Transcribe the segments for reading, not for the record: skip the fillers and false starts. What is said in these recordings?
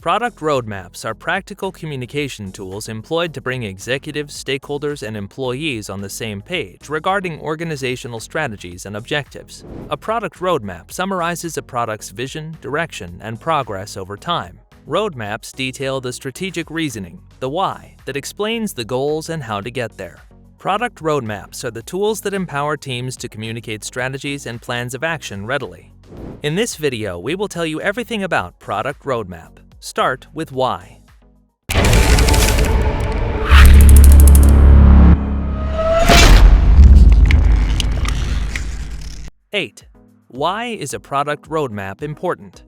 Product roadmaps are practical communication tools employed to bring executives, stakeholders, and employees on the same page regarding organizational strategies and objectives. A product roadmap summarizes a product's vision, direction, and progress over time. Roadmaps detail the strategic reasoning, the why, that explains the goals and how to get there. Product roadmaps are the tools that empower teams to communicate strategies and plans of action readily. In this video, we will tell you everything about product roadmap. Start with why. 8. Why is a product roadmap important?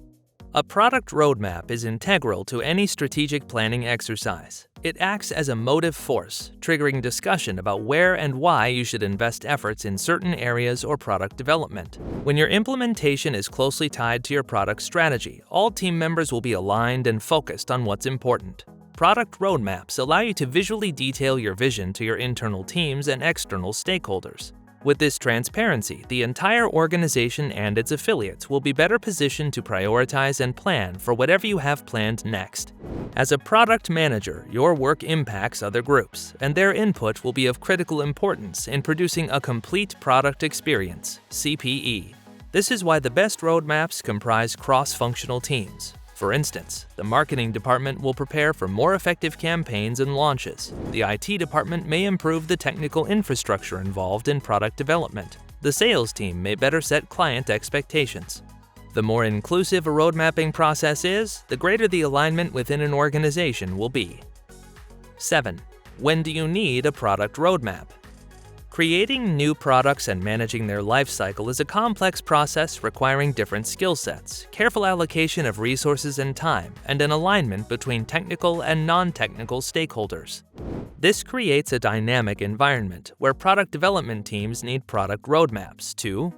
A product roadmap is integral to any strategic planning exercise. It acts as a motive force, triggering discussion about where and why you should invest efforts in certain areas or product development. When your implementation is closely tied to your product strategy, all team members will be aligned and focused on what's important. Product roadmaps allow you to visually detail your vision to your internal teams and external stakeholders. With this transparency, the entire organization and its affiliates will be better positioned to prioritize and plan for whatever you have planned next. As a product manager, your work impacts other groups, and their input will be of critical importance in producing a complete product experience, CPE. This is why the best roadmaps comprise cross-functional teams. For instance, the marketing department will prepare for more effective campaigns and launches. The IT department may improve the technical infrastructure involved in product development. The sales team may better set client expectations. The more inclusive a road mapping process is, the greater the alignment within an organization will be. 7. When do you need a product roadmap? Creating new products and managing their life cycle is a complex process requiring different skill sets, careful allocation of resources and time, and an alignment between technical and non-technical stakeholders. This creates a dynamic environment where product development teams need product roadmaps to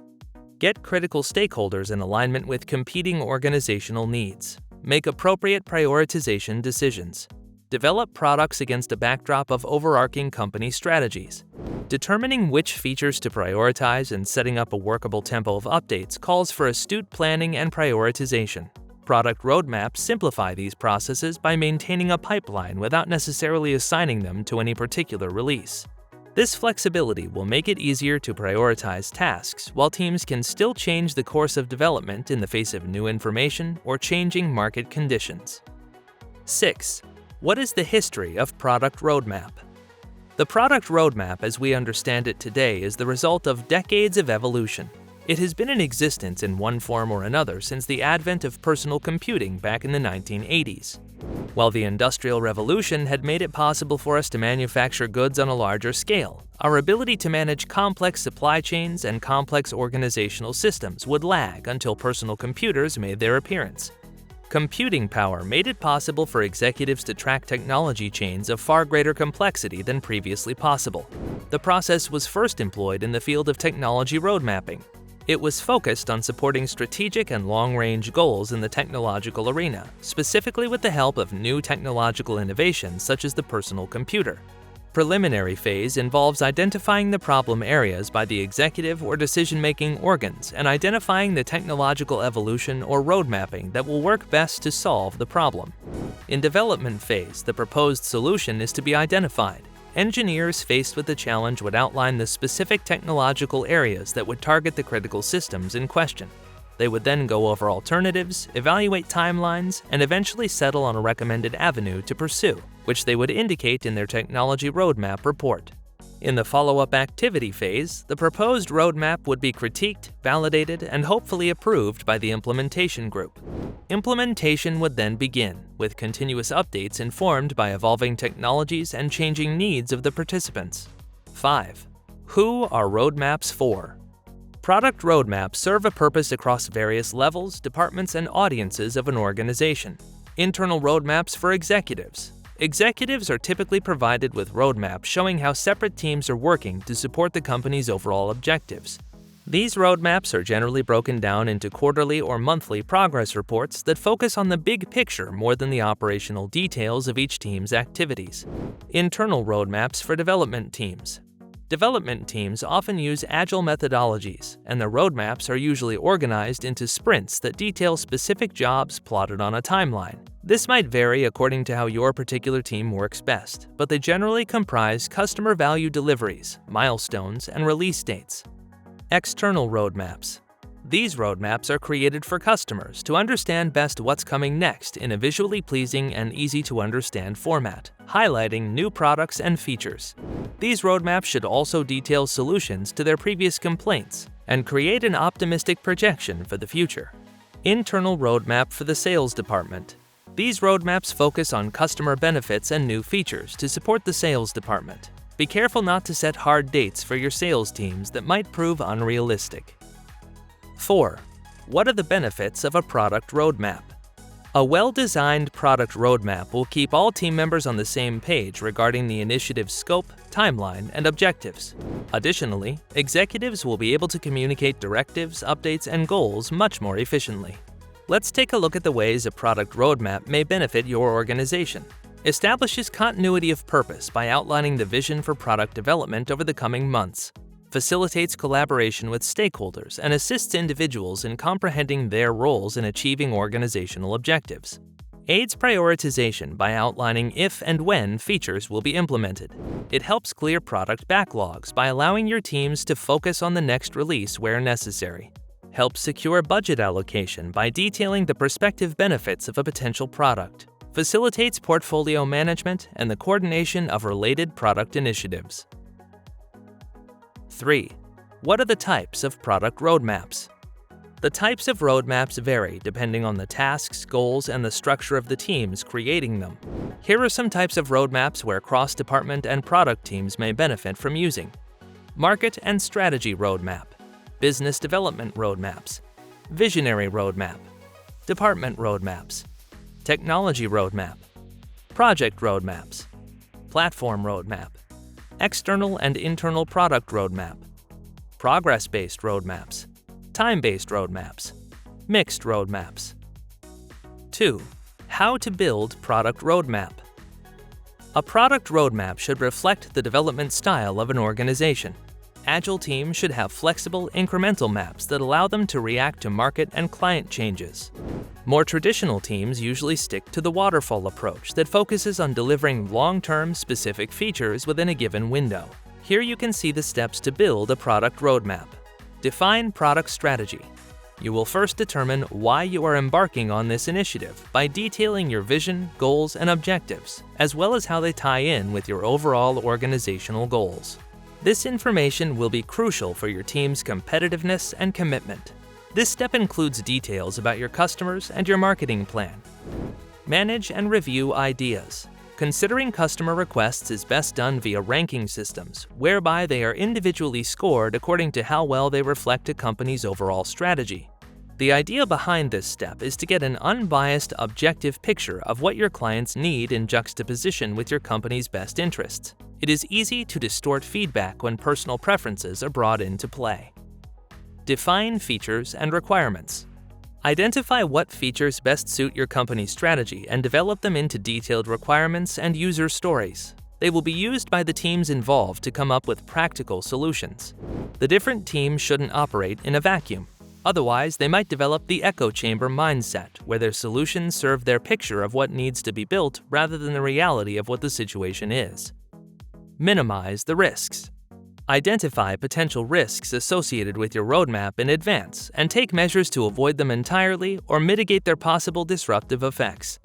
get critical stakeholders in alignment with competing organizational needs, make appropriate prioritization decisions, develop products against a backdrop of overarching company strategies. Determining which features to prioritize and setting up a workable tempo of updates calls for astute planning and prioritization. Product roadmaps simplify these processes by maintaining a pipeline without necessarily assigning them to any particular release. This flexibility will make it easier to prioritize tasks while teams can still change the course of development in the face of new information or changing market conditions. 6. What is the history of product roadmap? The product roadmap as we understand it today is the result of decades of evolution. It has been in existence in one form or another since the advent of personal computing back in the 1980s. While the Industrial Revolution had made it possible for us to manufacture goods on a larger scale, our ability to manage complex supply chains and complex organizational systems would lag until personal computers made their appearance. Computing power made it possible for executives to track technology chains of far greater complexity than previously possible. The process was first employed in the field of technology road mapping. It was focused on supporting strategic and long-range goals in the technological arena, specifically with the help of new technological innovations such as the personal computer. Preliminary phase involves identifying the problem areas by the executive or decision-making organs and identifying the technological evolution or road mapping that will work best to solve the problem. In development phase, the proposed solution is to be identified. Engineers faced with the challenge would outline the specific technological areas that would target the critical systems in question. They would then go over alternatives, evaluate timelines, and eventually settle on a recommended avenue to pursue, which they would indicate in their technology roadmap report. In the follow-up activity phase, the proposed roadmap would be critiqued, validated, and hopefully approved by the implementation group. Implementation would then begin, with continuous updates informed by evolving technologies and changing needs of the participants. 5. Who are roadmaps for? Product roadmaps serve a purpose across various levels, departments, and audiences of an organization. Internal roadmaps for executives. Executives are typically provided with roadmaps showing how separate teams are working to support the company's overall objectives. These roadmaps are generally broken down into quarterly or monthly progress reports that focus on the big picture more than the operational details of each team's activities. Internal roadmaps for development teams. Development teams often use agile methodologies, and their roadmaps are usually organized into sprints that detail specific jobs plotted on a timeline. This might vary according to how your particular team works best, but they generally comprise customer value deliveries, milestones, and release dates. External roadmaps. These roadmaps are created for customers to understand best what's coming next in a visually pleasing and easy-to-understand format, highlighting new products and features. These roadmaps should also detail solutions to their previous complaints and create an optimistic projection for the future. Internal roadmap for the sales department. These roadmaps focus on customer benefits and new features to support the sales department. Be careful not to set hard dates for your sales teams that might prove unrealistic. 4. What are the benefits of a product roadmap? A well-designed product roadmap will keep all team members on the same page regarding the initiative's scope, timeline, and objectives. Additionally, executives will be able to communicate directives, updates, and goals much more efficiently. Let's take a look at the ways a product roadmap may benefit your organization. Establishes continuity of purpose by outlining the vision for product development over the coming months. Facilitates collaboration with stakeholders and assists individuals in comprehending their roles in achieving organizational objectives. Aids prioritization by outlining if and when features will be implemented. It helps clear product backlogs by allowing your teams to focus on the next release where necessary. Helps secure budget allocation by detailing the prospective benefits of a potential product. Facilitates portfolio management and the coordination of related product initiatives. 3. What are the types of product roadmaps? The types of roadmaps vary depending on the tasks, goals, and the structure of the teams creating them. Here are some types of roadmaps where cross-department and product teams may benefit from using. Market and strategy roadmap, business development roadmaps, visionary roadmap, department roadmaps, technology roadmap, project roadmaps, platform roadmap, external and internal product roadmap, progress-based roadmaps, time-based roadmaps, mixed roadmaps. 2. How to build product roadmap. A product roadmap should reflect the development style of an organization. Agile teams should have flexible, incremental maps that allow them to react to market and client changes. More traditional teams usually stick to the waterfall approach that focuses on delivering long-term specific features within a given window. Here you can see the steps to build a product roadmap. Define product strategy. You will first determine why you are embarking on this initiative by detailing your vision, goals, and objectives, as well as how they tie in with your overall organizational goals. This information will be crucial for your team's competitiveness and commitment. This step includes details about your customers and your marketing plan. Manage and review ideas. Considering customer requests is best done via ranking systems, whereby they are individually scored according to how well they reflect a company's overall strategy. The idea behind this step is to get an unbiased, objective picture of what your clients need in juxtaposition with your company's best interests. It is easy to distort feedback when personal preferences are brought into play. Define features and requirements. Identify what features best suit your company's strategy and develop them into detailed requirements and user stories. They will be used by the teams involved to come up with practical solutions. The different teams shouldn't operate in a vacuum. Otherwise, they might develop the echo chamber mindset, where their solutions serve their picture of what needs to be built rather than the reality of what the situation is. Minimize the risks. Identify potential risks associated with your roadmap in advance and take measures to avoid them entirely or mitigate their possible disruptive effects.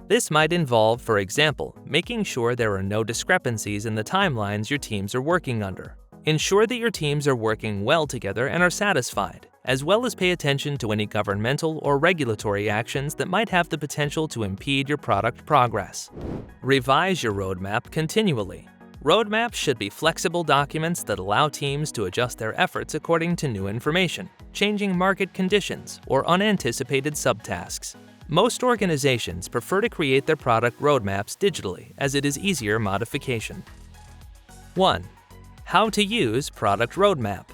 This might involve, for example, making sure there are no discrepancies in the timelines your teams are working under. Ensure that your teams are working well together and are satisfied, as well as pay attention to any governmental or regulatory actions that might have the potential to impede your product progress. Revise your roadmap continually. Roadmaps should be flexible documents that allow teams to adjust their efforts according to new information, changing market conditions, or unanticipated subtasks. Most organizations prefer to create their product roadmaps digitally as it is easier modification. 1. How to use product roadmap.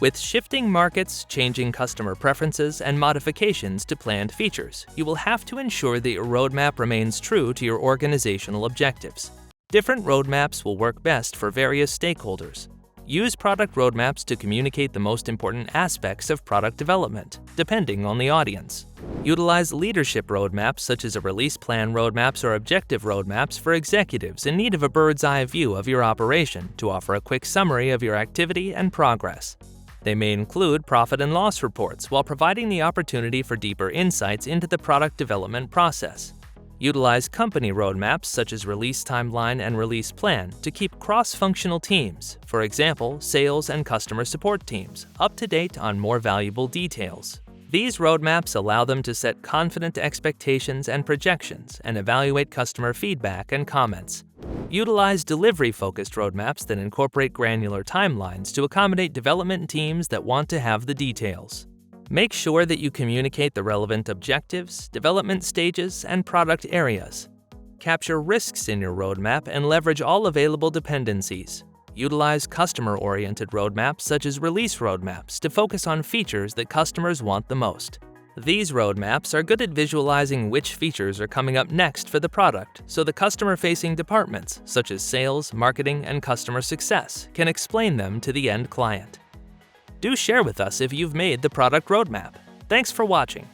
With shifting markets, changing customer preferences, and modifications to planned features, you will have to ensure that your roadmap remains true to your organizational objectives. Different roadmaps will work best for various stakeholders. Use product roadmaps to communicate the most important aspects of product development, depending on the audience. Utilize leadership roadmaps such as a release plan roadmaps or objective roadmaps for executives in need of a bird's-eye view of your operation to offer a quick summary of your activity and progress. They may include profit and loss reports while providing the opportunity for deeper insights into the product development process. Utilize company roadmaps such as release timeline and release plan to keep cross-functional teams, for example, sales and customer support teams, up to date on more valuable details. These roadmaps allow them to set confident expectations and projections and evaluate customer feedback and comments. Utilize delivery-focused roadmaps that incorporate granular timelines to accommodate development teams that want to have the details. Make sure that you communicate the relevant objectives, development stages, and product areas. Capture risks in your roadmap and leverage all available dependencies. Utilize customer-oriented roadmaps such as release roadmaps to focus on features that customers want the most. These roadmaps are good at visualizing which features are coming up next for the product, so the customer-facing departments, such as sales, marketing, and customer success, can explain them to the end client. Do share with us if you've made the product roadmap. Thanks for watching.